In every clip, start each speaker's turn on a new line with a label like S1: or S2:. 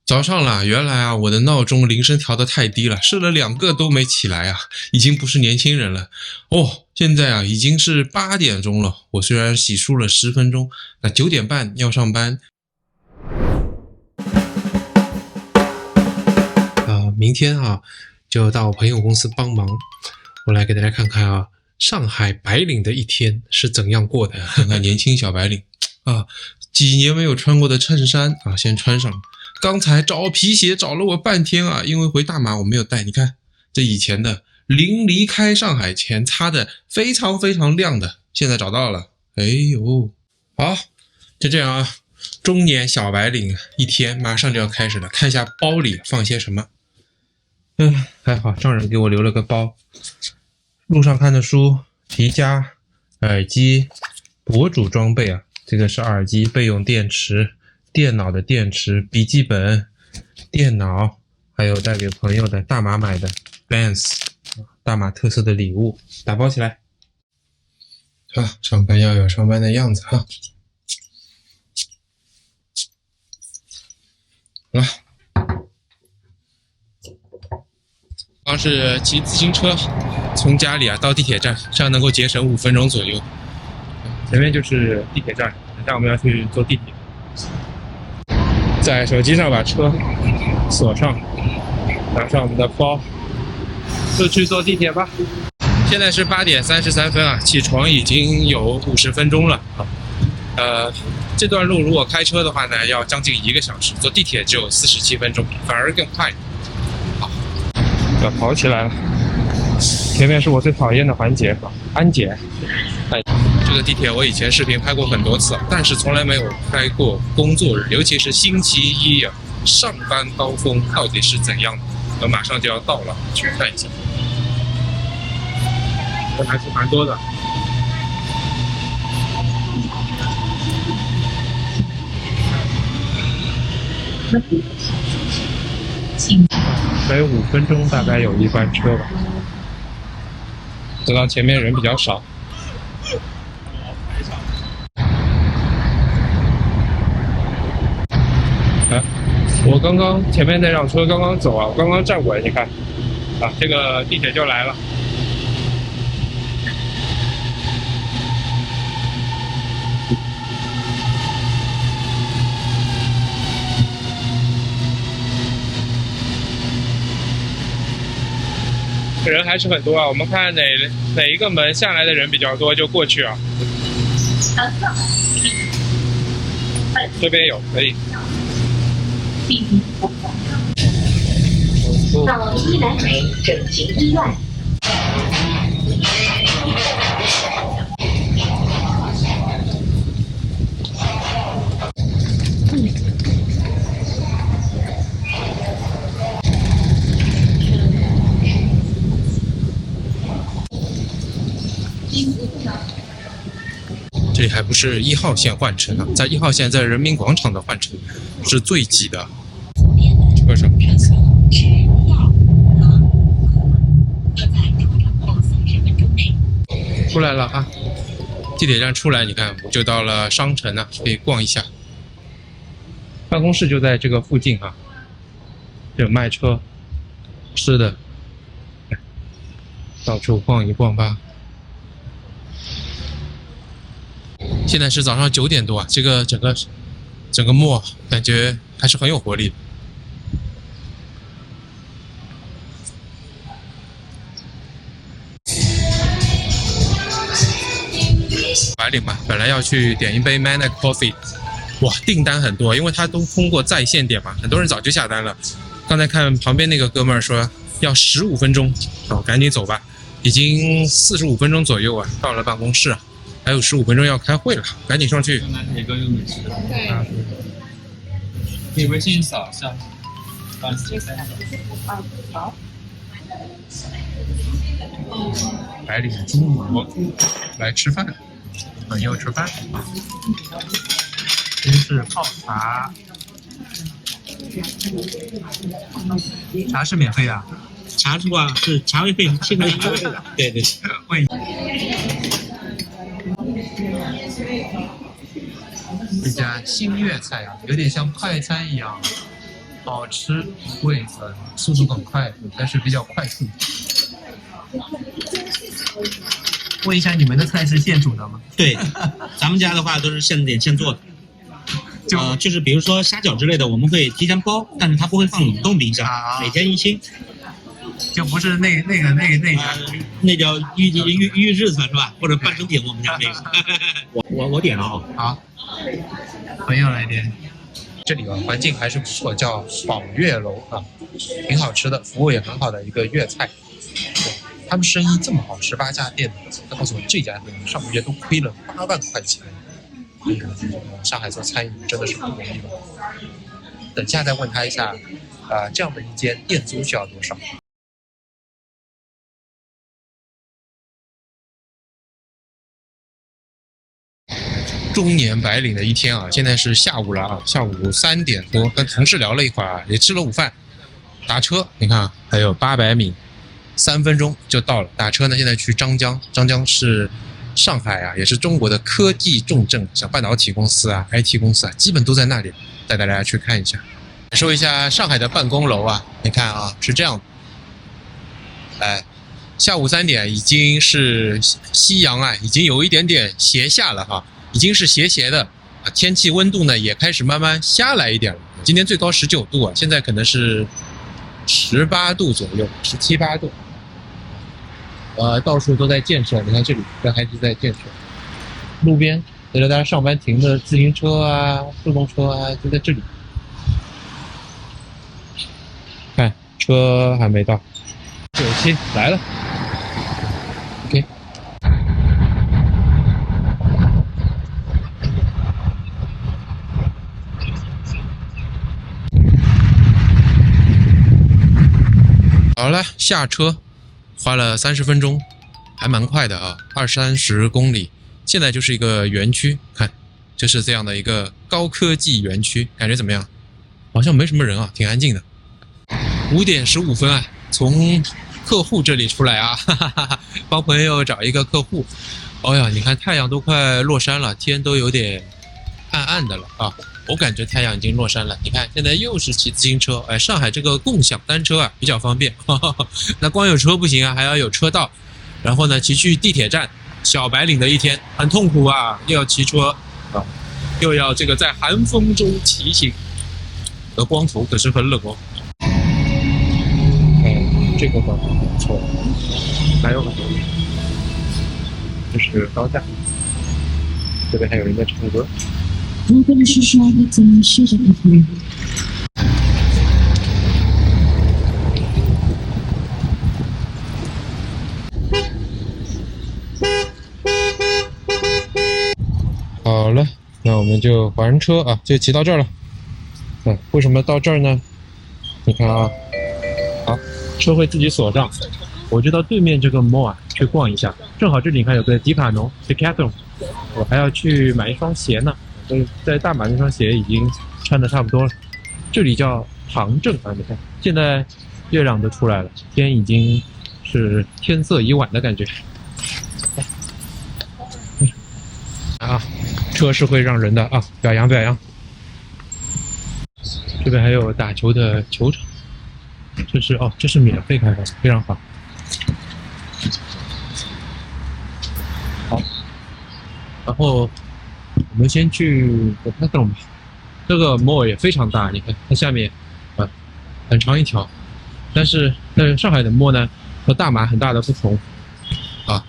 S1: 早上啦，原来啊，我的闹钟铃声调得太低了，设了2个都没起来啊，已经不是年轻人了。哦，现在啊，已经是8点钟了。我虽然洗漱了10分钟，那9点半要上班。明天啊，就到我朋友公司帮忙。我来给大家看看啊，上海白领的一天是怎样过的。看看年轻小白领啊，几年没有穿过的衬衫啊，先穿上。刚才找皮鞋找了我半天啊，因为回大马我没有带。你看这以前的临离开上海前擦的非常非常亮的，现在找到了。哎呦，好，就这样啊。中年小白领一天马上就要开始了，看一下包里放些什么。还好丈人给我留了个包，路上看的书、皮夹、耳机、博主装备啊，这个是耳机、备用电池、电脑的电池、笔记本、电脑，还有带给朋友的大马买的 Vans 大马特色的礼物，打包起来。上班要有上班的样子哈。好了。刚是骑自行车从家里到地铁站，这样能够节省5分钟左右。前面就是地铁站，等下我们要去坐地铁。在手机上把车锁上，拿上我们的包，就去坐地铁吧。现在是8点33分啊，起床已经有50分钟了啊。这段路如果开车的话呢，要将近1个小时，坐地铁只有47分钟，反而更快。要跑起来了，前面是我最讨厌的环节，安检。这个地铁我以前视频拍过很多次，但是从来没有拍过工作日，尤其是星期一啊，上班高峰到底是怎样的？我马上就要到了，去看一下。人还是蛮多的。每5分钟大概有一班车吧。刚刚前面人比较少。我刚刚前面那辆车刚刚走啊，我刚刚站稳，你看，这个地铁就来了。人还是很多啊，我们看哪一个门下来的人比较多就过去啊。这边有，可以。
S2: 到伊莱美整形医院。
S1: 这里还不是1号线换乘啊，在1号线在人民广场的换乘是最挤的。车上出来了啊！地铁站出来，你看我就到了商城啊，可以逛一下。办公室就在这个附近啊，有卖车、吃的，到处逛一逛吧。现在是早上9点多啊，这个整个末感觉还是很有活力的。白领嘛，本来要去点一杯 Manic Coffee， 哇，订单很多，因为他都通过在线点嘛，很多人早就下单了。刚才看旁边那个哥们儿说要15分钟，赶紧走吧，已经45分钟左右啊，到了办公室啊。还有15分钟要开会了，赶紧上去。
S3: 拿铁跟用美食。
S2: 对。
S3: 可以微信扫一下。
S2: 好。
S1: 白领中午来吃饭，朋友吃饭。先是泡茶，茶是免费的。
S4: 茶是吧？是茶位费，现在茶位费的。对对。
S1: 问。这家新粤菜啊，有点像快餐一样。好吃不贵，速度很快，但是比较快速。问一下，你们的菜是现煮的吗？
S4: 对，咱们家的话都是现点现做的。就是比如说虾饺之类的，我们会提前包，但是它不会放冷冻冰箱，每天一清。
S1: 就不是那
S4: 那叫预制菜是吧？或者半成品，我们家那个。我点了啊。
S1: 好，朋友来点。这里环境还是不错，叫宝悦楼啊，挺好吃的，服务也很好的一个粤菜。他们生意这么好，18家店，他告诉我这家店上个月都亏了8万块钱。上海做餐饮真的是不容易吧？等下再问他一下，这样的一间店租需要多少？中年白领的一天啊，现在是下午了啊，下午3点多，跟同事聊了一会儿啊，也吃了午饭，打车，你看还有800米，3分钟就到了。打车呢，现在去张江，张江是上海啊，也是中国的科技重镇，像半导体公司啊、IT 公司啊，基本都在那里。带大家去看一下，感受一下上海的办公楼啊，你看啊，是这样的。下午3点已经是夕阳啊，已经有一点点斜下了哈。已经是斜斜的啊，天气温度呢也开始慢慢下来一点了。今天最高19度啊，现在可能是18度左右，17、18度。到处都在建设，你看这里这还是在建设。路边大家上班停的自行车啊、电动车啊，就在这里。看车还没到，97来了。OK。好了，下车，花了30分钟，还蛮快的啊，20-30公里。现在就是一个园区，看，就是这样的一个高科技园区，感觉怎么样？好像没什么人啊，挺安静的。5点15分啊，从客户这里出来啊，帮朋友找一个客户。哎呀，你看太阳都快落山了，天都有点暗暗的了啊。我感觉太阳已经落山了，你看现在又是骑自行车，上海这个共享单车啊比较方便，那光有车不行啊，还要有车道，然后呢骑去地铁站，小白领的一天很痛苦啊，又要骑车啊，又要这个在寒风中骑行，光头可是很冷哦。这个广告不错，还有很多，这是高架，这边还有人在唱歌。
S5: 如果是说的总是这样。
S1: 好了，那我们就还车啊，就骑到这儿了。为什么到这儿呢？你看啊，好，车会自己锁上。我就到对面这个 mall 啊去逛一下，正好这里看有个迪卡侬 Decathlon， 我还要去买一双鞋呢。在大马那双鞋已经穿的差不多了。这里叫唐镇啊，你看现在月亮都出来了，天已经是天色已晚的感觉。啊，车是会让人的啊，表扬表扬。这边还有打球的球场，这是免费开放，非常好。好，然后我们先去 Decathlon 吧。这个 mall 也非常大，你看它下面很长一条。但是上海的 mall 呢和大马很大的不同啊，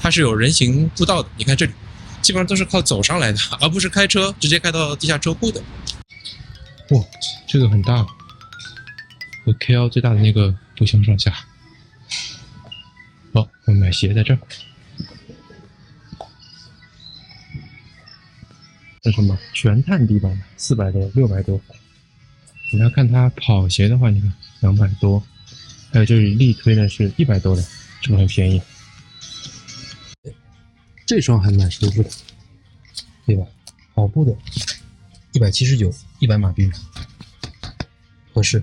S1: 它是有人行步道的。你看这里基本上都是靠走上来的，而不是开车直接开到地下车库的。哇，这个很大，和 KL 最大的那个不相上下。好，我们买鞋在这儿。这什么全碳地板，400多600多。你要看它跑鞋的话，你看200多，还有这里力推呢是100多的，这个很便宜。这双还蛮舒服的，对吧？跑步的179 100马币，合适。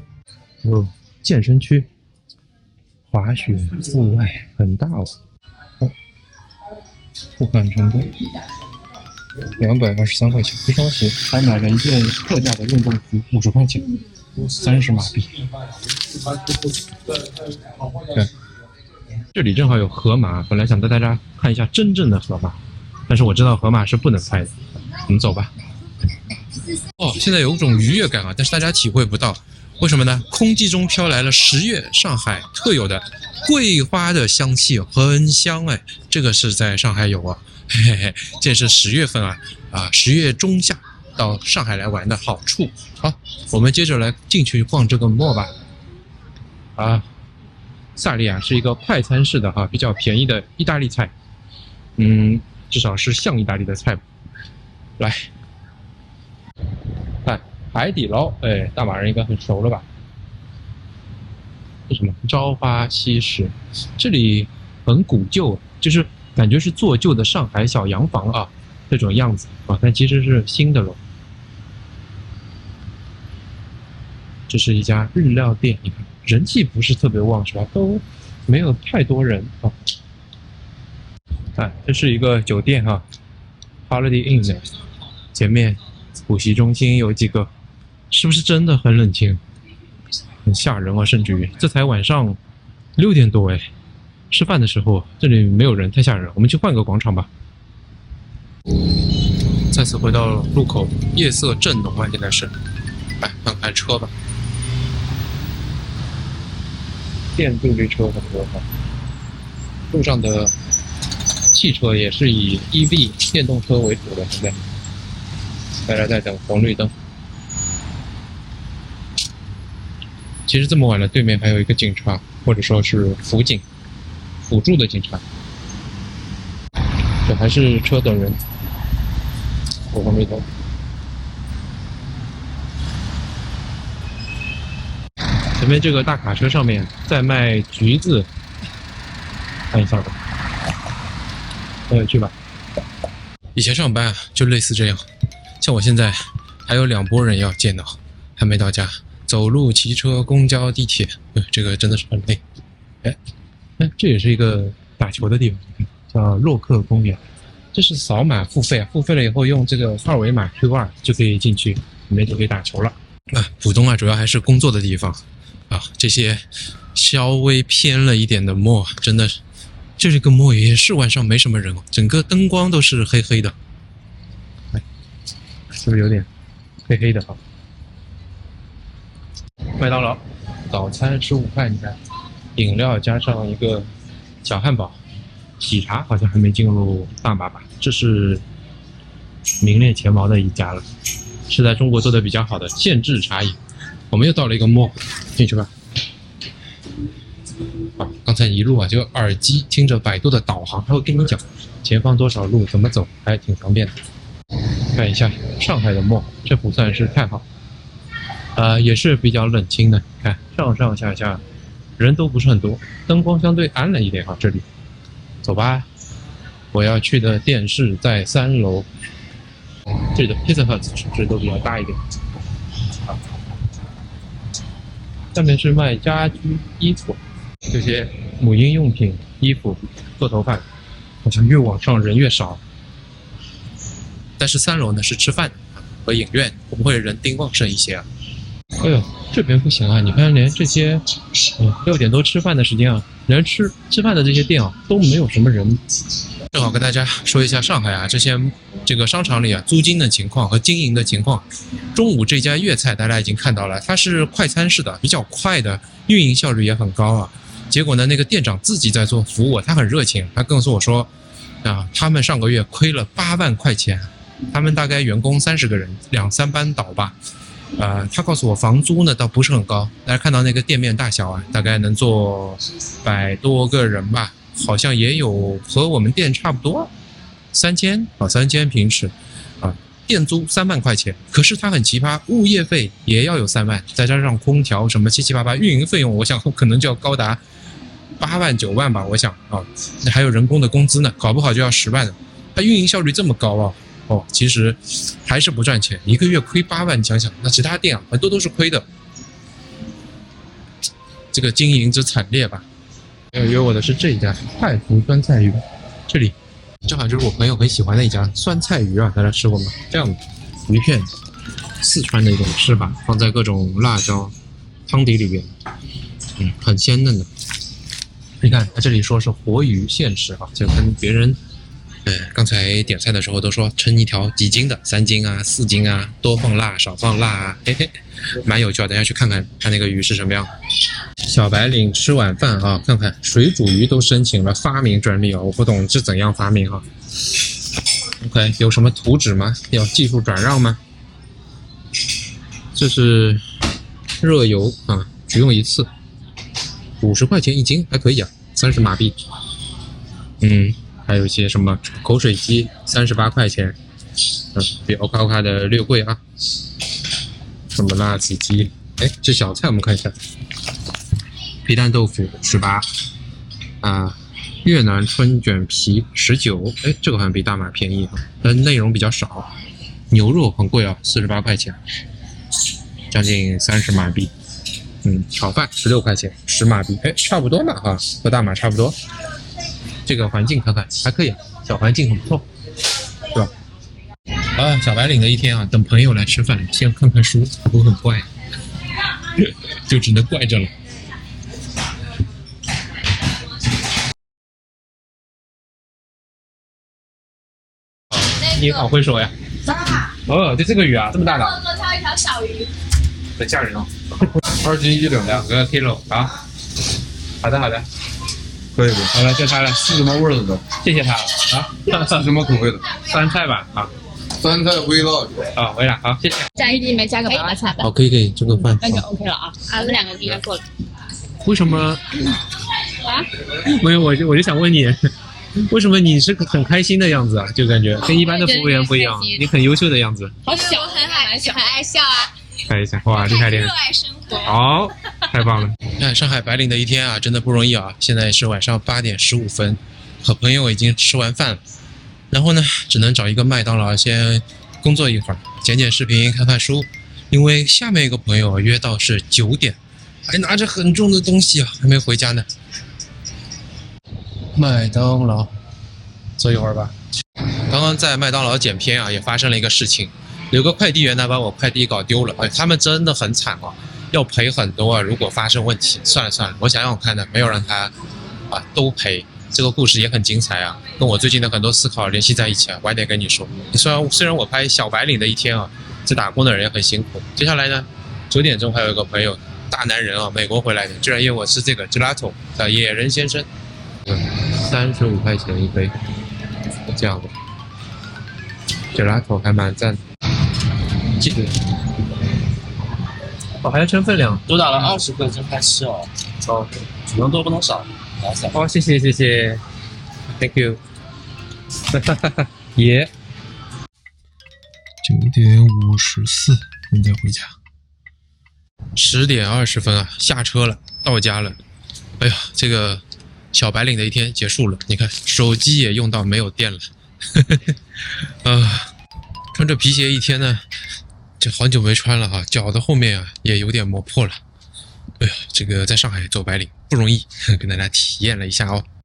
S1: 有健身区，滑雪户外很大哦。付款成功。223块钱，一双鞋，还买了一件特价的运动服，50块钱。30马币。对，这里正好有河马，本来想带大家看一下真正的河马，但是我知道河马是不能拍的，我们走吧。哦，现在有种愉悦感啊，但是大家体会不到，为什么呢？空气中飘来了10月上海特有的桂花的香气，很香哎，这个是在上海有啊，嘿嘿嘿，这是10月份10月中下到上海来玩的好处。好，我们接着来进去逛这个 mall 吧。萨莉亚是一个快餐式的比较便宜的意大利菜，至少是像意大利的菜。来，看海底捞，哎，大马人应该很熟了吧？这什么？朝花夕拾，这里很古旧，就是感觉是做旧的上海小洋房啊，这种样子啊，但其实是新的了。这是一家日料店，你看人气不是特别旺是吧？都没有太多人啊。这是一个酒店Holiday Inn 的，前面补习中心有几个，是不是真的很冷清？很吓人啊，甚至于这才晚上6点多哎，吃饭的时候这里没有人，太吓人了。我们去换个广场吧。再次回到路口，夜色正浓啊，现在是。来看看车吧。电助力车很多路上的汽车也是以 EV 电动车为主的，现在大家在等红绿灯。其实这么晚了，对面还有一个警察，或者说是辅警，辅助的警察。这还是车等人，过红绿灯。前面这个大卡车上面在卖橘子，看一下吧，很有趣吧？以前上班就类似这样，像我现在还有2拨人要见到，还没到家，走路、骑车、公交、地铁，这个真的是很累。这也是一个打球的地方，叫洛克公园。这是扫码付费付费了以后用这个2维码 QR 就可以进去，里面就可以打球了。浦东主要还是工作的地方。这些稍微偏了一点的 mall， 真的是，这个 mall 也是晚上没什么人整个灯光都是黑黑的，是不是有点黑黑的麦当劳早餐15块，你看，饮料加上一个小汉堡，喜茶好像还没进入大马吧？这是名列前茅的一家了，是在中国做的比较好的现制茶饮。我们又到了一个 mall， 进去吧。刚才一路就耳机听着百度的导航，它会跟你讲前方多少路怎么走，还挺方便的。看一下上海的 mall， 这不算是太好，也是比较冷清的。看上上下下人都不是很多，灯光相对暗了一点这里。走吧，我要去的店是在3楼。这里的 Pizza Hut 是不是都比较大一点？下面是卖家居衣服，这些母婴用品、衣服、做头发，好像越往上人越少。但是3楼呢是吃饭和影院，会不会人丁旺盛一些啊？哎呦，这边不行啊！你看，连这些6点多吃饭的时间连吃饭的这些店都没有什么人。正好跟大家说一下上海这个商场里租金的情况和经营的情况。中午这家粤菜大家已经看到了，它是快餐式的，比较快的，运营效率也很高结果呢，那个店长自己在做服务，他很热情，他告诉我说他们上个月亏了8万块钱，他们大概员工30个人，2、3班倒吧。他告诉我房租呢倒不是很高，大家看到那个店面大小大概能坐100多个人吧，好像也有和我们店差不多，3000平尺店租3万块钱，可是它很奇葩，物业费也要有3万，再加上空调什么七七八八，运营费用我想可能就要高达8万9万吧，我想那还有人工的工资呢，搞不好就要10万了。它运营效率这么高其实还是不赚钱，一个月亏8万，想想那其他店很多都是亏的，这个经营之惨烈吧。约我的是这一家太福酸菜鱼，这里正好就是我朋友很喜欢的一家酸菜鱼大家吃过吗？这样的鱼片四川的一种吃法，放在各种辣椒汤底里边，很鲜嫩的。你看，它这里说是活鱼现吃啊，就跟别人，刚才点菜的时候都说称一条几斤的，3斤啊、4斤啊，多放辣少放辣啊，嘿嘿，蛮有趣的。等下去看看它那个鱼是什么样。小白领吃晚饭啊，看看水煮鱼都申请了发明专利啊，我不懂是怎样发明啊。OK， 有什么图纸吗？要技术转让吗？这是热油啊，只用一次，50块钱1斤，还可以啊，30马币。还有一些什么口水鸡，38块钱，比欧卡欧卡的略贵啊。什么辣子鸡，这小菜我们看一下，皮蛋豆腐18，越南春卷皮19，这个好像比大马便宜啊，但内容比较少。牛肉很贵啊，48块钱，将近30马币。炒饭16块钱，10马币，差不多嘛哈，和大马差不多。这个环境看看还可以，小环境很不错，是吧？小白领的一天啊，等朋友来吃饭，先看看书，我很怪，就只能怪着了。你好会说呀！就这个鱼啊，这么大的。
S6: 我挑一条小鱼。
S1: 很吓人哦。2斤1两，2个 kilo 啊。好的。可以的。好了，就它了。
S7: 是什么味儿的？
S1: 谢谢他了啊。
S7: 是什么口味的？
S1: 酸菜吧啊。
S7: 酸菜微辣。
S1: 微辣，好，谢谢。
S6: 加一里面加个麻辣菜吧。
S1: 好，可以，这个饭。
S6: 那就 OK 了啊。我们2个应该够了。
S1: 为什么？没有，我就想问你，为什么你是很开心的样子啊？就感觉跟一般的服务员不一样，你很优秀的样子。
S6: 好小，很爱笑啊。
S1: 看一下，哇，厉害厉害！
S6: 热爱生活。
S1: 好，太棒了！看上海白领的一天啊，真的不容易啊！现在是晚上8点15分，和朋友已经吃完饭了，然后呢，只能找一个麦当劳先工作一会儿，剪视频，看看书，因为下面一个朋友约到是9点，还拿着很重的东西啊，还没回家呢。麦当劳，坐一会儿吧。刚刚在麦当劳剪片啊，也发生了一个事情。有个快递员呢把我快递搞丢了，他们真的很惨啊，要赔很多啊。如果发生问题，算了，我想看的，没有让他都赔。这个故事也很精彩啊，跟我最近的很多思考联系在一起啊。晚点跟你说。虽然我拍小白领的一天啊，这打工的人也很辛苦。接下来呢，9点钟还有一个朋友，大男人啊，美国回来的，居然约我吃这个 gelato 叫野人先生，35块钱一杯，这样的 gelato 还蛮赞的。记得还要称分量，
S3: 多打了20个真开吃哦。只能多不能少。
S1: 谢谢 ，Thank you。耶，9点54，我们再回家。10点20分啊，下车了，到家了。哎呀，这个小白领的一天结束了。你看，手机也用到没有电了。穿着皮鞋一天呢。这好久没穿了哈，脚的后面啊也有点磨破了。哎呀，这个在上海做白领不容易，跟大家体验了一下哦。